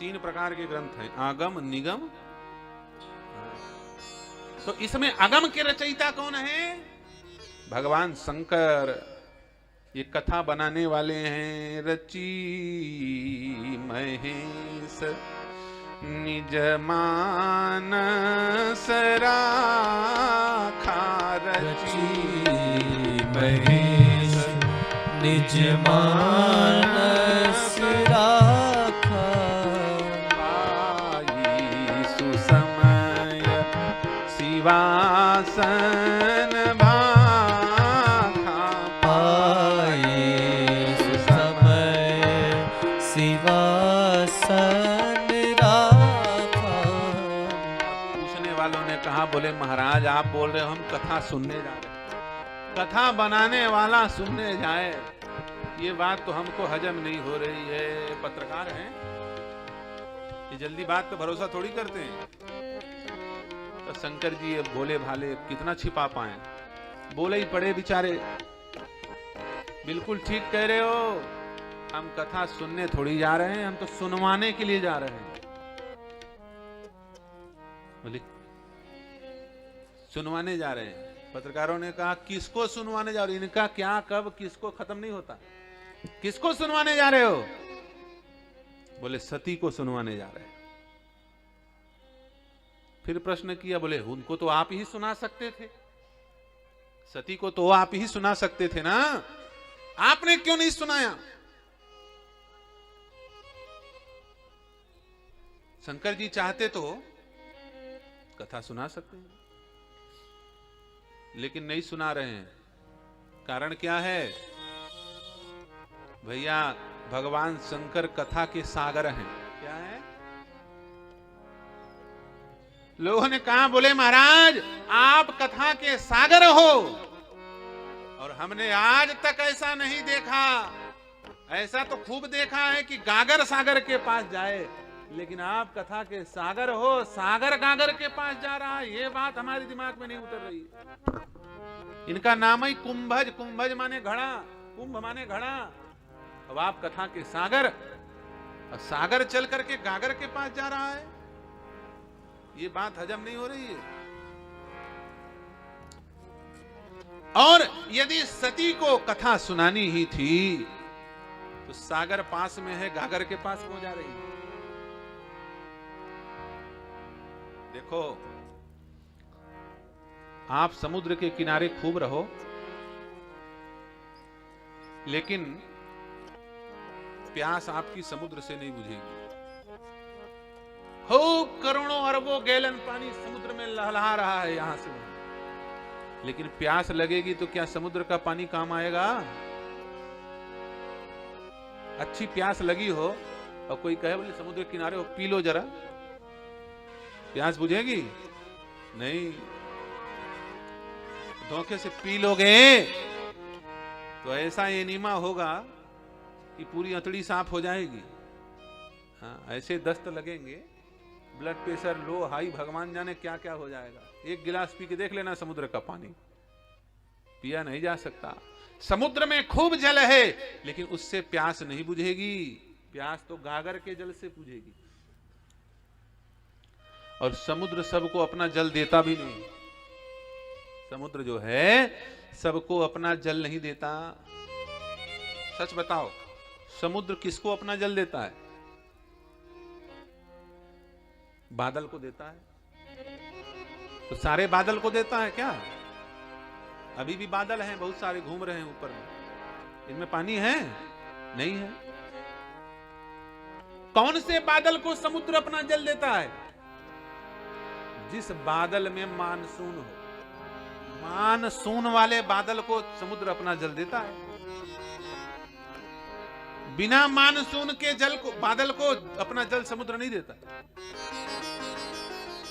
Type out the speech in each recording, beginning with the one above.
तीन प्रकार के ग्रंथ हैं, आगम, निगम। तो इसमें अगम के रचयिता कौन है? भगवान शंकर। ये कथा बनाने वाले हैं रची महेश निज मानस राखा। रची महेश निज मानस राखा। पाई सुसमय शिवासन भाखा। पाई सुसमय शिवासन राखा। पूछने वालों ने कहा, बोले महाराज आप बोल रहे हो, हम कथा सुनने जा रहे हैं, कथा बनाने वाला सुनने जाए, ये बात तो हमको हजम नहीं हो रही है। पत्रकार हैं, ये जल्दी बात पे भरोसा थोड़ी करते हैं। तो शंकर जी ये भोले भाले कितना छिपा पाए, बोले ही पड़े बेचारे। बिल्कुल ठीक कह रहे हो, हम कथा सुनने थोड़ी जा रहे हैं, हम तो सुनवाने के लिए जा रहे हैं। बोले सुनवाने जा रहे हैं। पत्रकारों ने कहा किसको सुनवाने जा रहे हो? इनका क्या कब किसको खत्म नहीं होता। किसको सुनवाने जा रहे हो? बोले सती को सुनवाने जा रहे हैं। फिर प्रश्न किया, बोले उनको तो आप ही सुना सकते थे, सती को तो आप ही सुना सकते थे ना, आपने क्यों नहीं सुनाया? शंकर जी चाहते तो कथा सुना सकते हैं, लेकिन नहीं सुना रहे हैं। कारण क्या है भैया? भगवान शंकर कथा के सागर हैं। क्या है? लोगों ने कहा, बोले महाराज आप कथा के सागर हो, और हमने आज तक ऐसा नहीं देखा। ऐसा तो खूब देखा है कि गागर सागर के पास जाए, लेकिन आप कथा के सागर हो, सागर गागर के पास जा रहा है, ये बात हमारे दिमाग में नहीं उतर रही। इनका नाम ही कुंभज, कुंभज माने घड़ा, कुंभ माने घड़ा। अब आप कथा के सागर, और सागर चल करके गागर के पास जा रहा है, ये बात हजम नहीं हो रही है। और यदि सती को कथा सुनानी ही थी तो सागर पास में है, गागर के पास क्यों जा रही है? देखो, आप समुद्र के किनारे खूब रहो, लेकिन प्यास आपकी समुद्र से नहीं बुझेगी। खूब करोड़ों अरबों गैलन पानी समुद्र में लहलहा रहा है यहां से वहां, लेकिन प्यास लगेगी तो क्या समुद्र का पानी काम आएगा? अच्छी प्यास लगी हो और कोई कहे बोले समुद्र के किनारे हो, पी लो जरा, प्यास बुझेगी? नहीं। धोखे से पी लोगे तो ऐसा एनीमा होगा कि पूरी अंतड़ी साफ हो जाएगी। हाँ, ऐसे दस्त लगेंगे, ब्लड प्रेशर लो हाई, भगवान जाने क्या क्या हो जाएगा। एक गिलास पी के देख लेना समुद्र का पानी, पिया नहीं जा सकता। समुद्र में खूब जल है, लेकिन उससे प्यास नहीं बुझेगी। प्यास तो गागर के जल से बुझेगी। और समुद्र सबको अपना जल देता भी नहीं। समुद्र जो है सबको अपना जल नहीं देता। सच बताओ, समुद्र किसको अपना जल देता है? बादल को देता है। तो सारे बादल को देता है क्या? अभी भी बादल हैं, बहुत सारे घूम रहे हैं ऊपर में, इनमें पानी है? नहीं है। कौन से बादल को समुद्र अपना जल देता है? जिस बादल में मानसून हो, मानसून वाले बादल को समुद्र अपना जल देता है। बिना मानसून के जल को, बादल को अपना जल समुद्र नहीं देता।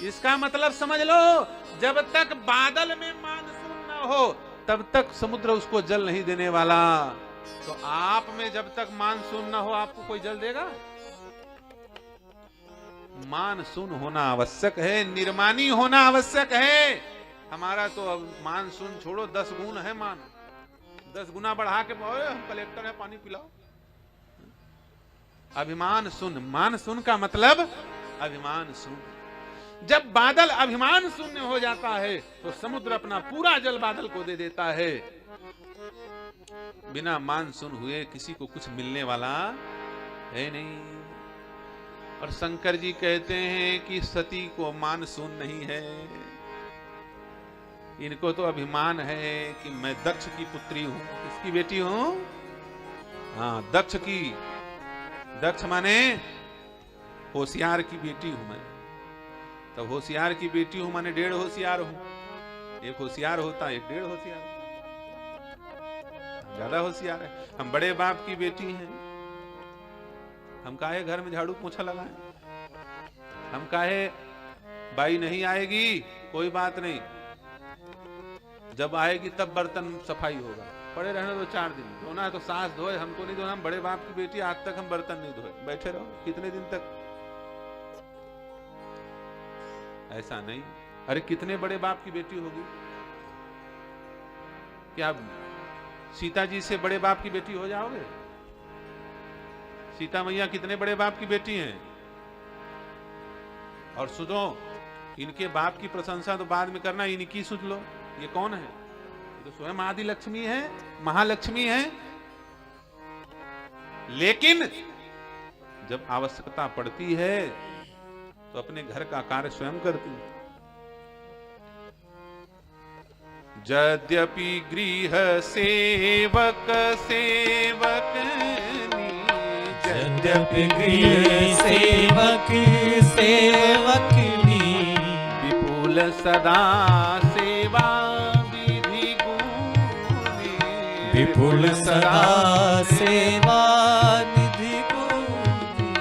इसका मतलब समझ लो, जब तक बादल में मानसून ना हो तब तक समुद्र उसको जल नहीं देने वाला। तो आप में जब तक मानसून ना हो आपको कोई जल देगा? मानसून होना आवश्यक है, निर्मानी होना आवश्यक है। हमारा तो अब मानसून छोड़ो, 10 गुण है मान, 10 गुना बढ़ा के हम कलेक्टर है, पानी पिलाओ। अभिमान शून्य, मान शून्य का मतलब अभिमान शून्य। जब बादल अभिमान शून्य हो जाता है तो समुद्र अपना पूरा जल बादल को दे देता है। बिना मान शून्य हुए किसी को कुछ मिलने वाला है नहीं। और शंकर जी कहते हैं कि सती को मान शून्य नहीं है, इनको तो अभिमान है कि मैं दक्ष की पुत्री हूं। किसकी बेटी हूं? हाँ, दक्ष की। दक्ष माने होशियार की बेटी हूं मैं। तो होशियार की बेटी हूं माने 1.5 होशियार हूं। एक होशियार होता है, एक 1.5 होशियार, ज्यादा होशियार है। हम बड़े बाप की बेटी हैं, हम काहे घर में झाड़ू पोछा लगाएं? हम काहे बाई नहीं आएगी कोई बात नहीं, जब आएगी तब बर्तन सफाई होगा, पड़े रहने दो 4 दिन, धोना है तो सास धोए, हमको नहीं धोना, हम बड़े बाप की बेटी, आज तक हम बर्तन नहीं धोए, बैठे रहो कितने दिन तक? ऐसा नहीं। अरे कितने बड़े बाप की बेटी होगी? क्या सीता जी से बड़े बाप की बेटी हो जाओगे? सीता मैया कितने बड़े बाप की बेटी हैं। और सुनो, इनके बाप की प्रशंसा तो बाद में करना, इनकी सुन लो। ये कौन है? ये तो स्वयं आदि लक्ष्मी है, महालक्ष्मी है। लेकिन जब आवश्यकता पड़ती है तो अपने घर का कार्य स्वयं करती है। यद्यपि गृह सेवक सेवकनी, यद्यपि गृह सेवक सेवकनी, विपुल सदा सेवा विधि गुणी, विपुल सदा सेवा निधि गुणी,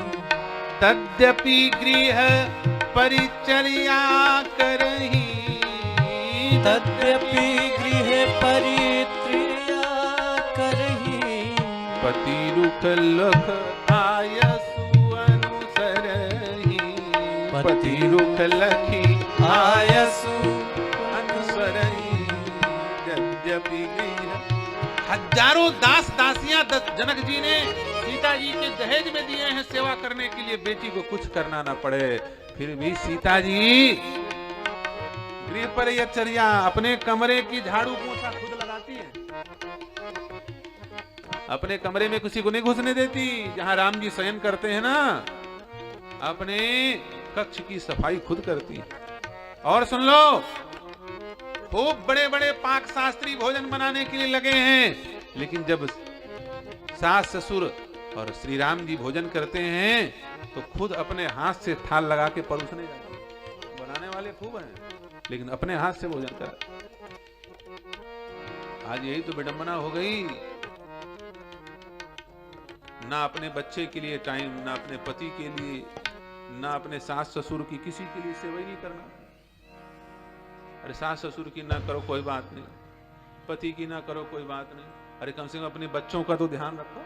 तद्यपि गृह परिचर्या करही, तद्यपि गृह परिचर्या करही, पति रुख लख आयसु अनुसरही, पति रुख लखी आयसु अनुसरही। यद्यपि गृह, हजारों दास दासियां जनक जी ने सीता जी के दहेज में दिए हैं सेवा करने के लिए, बेटी को कुछ करना ना पड़े। फिर भी सीता जी गृह परिचर्या, अपने कमरे की झाड़ू पोछा खुद लगाती है, अपने कमरे में किसी को नहीं घुसने देती। जहां राम जी शयन करते हैं ना, अपने कक्ष की सफाई खुद करती है। और सुन लो, खूब बड़े बड़े पाक शास्त्री भोजन बनाने के लिए लगे हैं, लेकिन जब सास ससुर और श्री राम जी भोजन करते हैं तो खुद अपने हाथ से थाल लगा के परोसने जाते हैं। बनाने वाले खूब हैं, लेकिन अपने हाथ से भोजन कर। आज यही तो विडंबना हो गई, ना अपने बच्चे के लिए टाइम, ना अपने पति के लिए, ना अपने सास ससुर की, किसी के लिए सेवा ही नहीं करना। अरे सास ससुर की ना करो कोई बात नहीं, पति की ना करो कोई बात नहीं, अरे कम से कम अपने बच्चों का तो ध्यान रखो।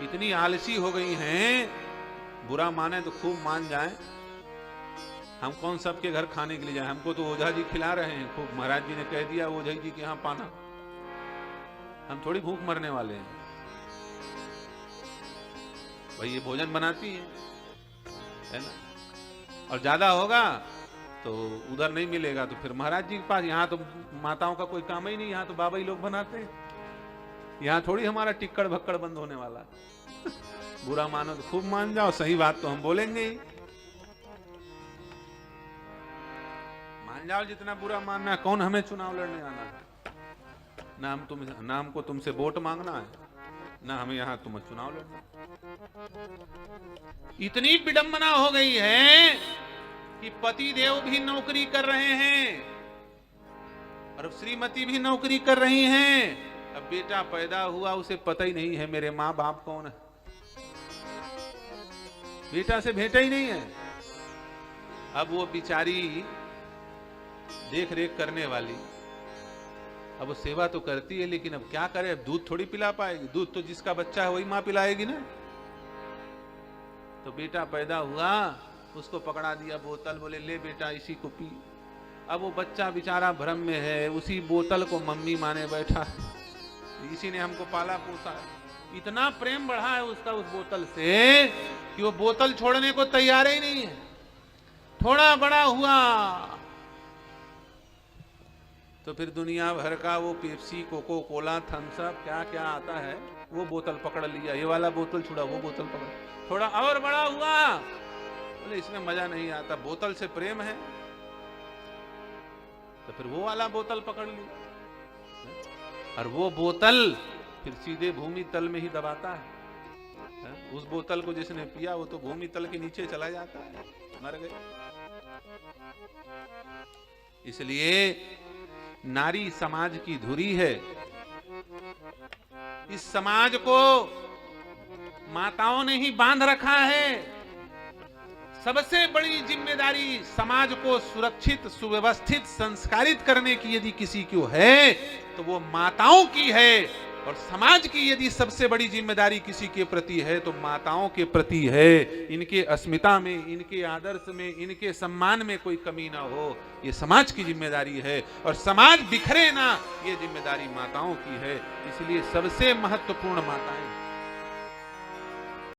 इतनी आलसी हो गई हैं, बुरा माने तो खूब मान जाएं। हम कौन सबके घर खाने के लिए जाए? हमको तो ओझा जी खिला रहे हैं खूब, महाराज जी ने कह दिया ओझा जी के यहाँ पाना, हम थोड़ी भूख मरने वाले हैं। भाई ये भोजन बनाती है ना, और ज्यादा होगा तो उधर नहीं मिलेगा तो फिर महाराज जी के पास। यहाँ तो माताओं का कोई काम ही नहीं, यहाँ तो बाबा ही लोग बनाते हैं, यहाँ थोड़ी हमारा टिक्कड़ भक्कड़ बंद होने वाला। बुरा मानो तो खूब मान जाओ, सही बात तो हम बोलेंगे ही। मान जाओ जितना बुरा मानना है, कौन हमें चुनाव लड़ने आना है? ना हमको तुमसे वोट मांगना है, ना हमें यहाँ तुम्हें चुनाव लड़ना। इतनी विडंबना हो गई है कि पति देव भी नौकरी कर रहे हैं और श्रीमती भी नौकरी कर रही हैं। अब बेटा पैदा हुआ, उसे पता ही नहीं है मेरे माँ बाप कौन है, बेटा से भेंटा ही नहीं है। अब वो बिचारी देख रेख करने वाली, अब वो सेवा तो करती है, लेकिन अब क्या करे, अब दूध थोड़ी पिला पाएगी, दूध तो जिसका बच्चा है वही माँ पिलाएगी ना। तो बेटा पैदा हुआ, उसको पकड़ा दिया बोतल, बोले ले बेटा इसी को पी। अब वो बच्चा बेचारा भ्रम में है, उसी बोतल को मम्मी माने बैठा, इसी ने हमको पाला पोसा है। इतना प्रेम बढ़ा है उसका उस बोतल से कि वो बोतल छोड़ने को तैयार ही नहीं है। थोड़ा बड़ा हुआ तो फिर दुनिया भर का वो Pepsi, Coca Cola, Thums Up, क्या क्या आता है, वो बोतल पकड़ लिया, ये वाला बोतल छुड़ा, वो बोतल पकड़। थोड़ा और बड़ा हुआ, बोले इसमें मजा नहीं आता, बोतल से प्रेम है, तो फिर वो वाला बोतल पकड़ लिया। और वो बोतल फिर सीधे भूमि तल में ही दबाता है। उस बोतल को जिसने पिया वो तो भूमि तल के नीचे चला जाता है, मर गए। इसलिए नारी समाज की धुरी है। इस समाज को माताओं ने ही बांध रखा है। सबसे बड़ी जिम्मेदारी समाज को सुरक्षित, सुव्यवस्थित, संस्कारित करने की यदि किसी को है तो वो माताओं की है। और समाज की यदि सबसे बड़ी जिम्मेदारी किसी के प्रति है तो माताओं के प्रति है। इनके अस्मिता में, इनके आदर्श में, इनके सम्मान में कोई कमी ना हो, ये समाज की जिम्मेदारी है। और समाज बिखरे ना, ये जिम्मेदारी माताओं की है। इसलिए सबसे महत्वपूर्ण माताएं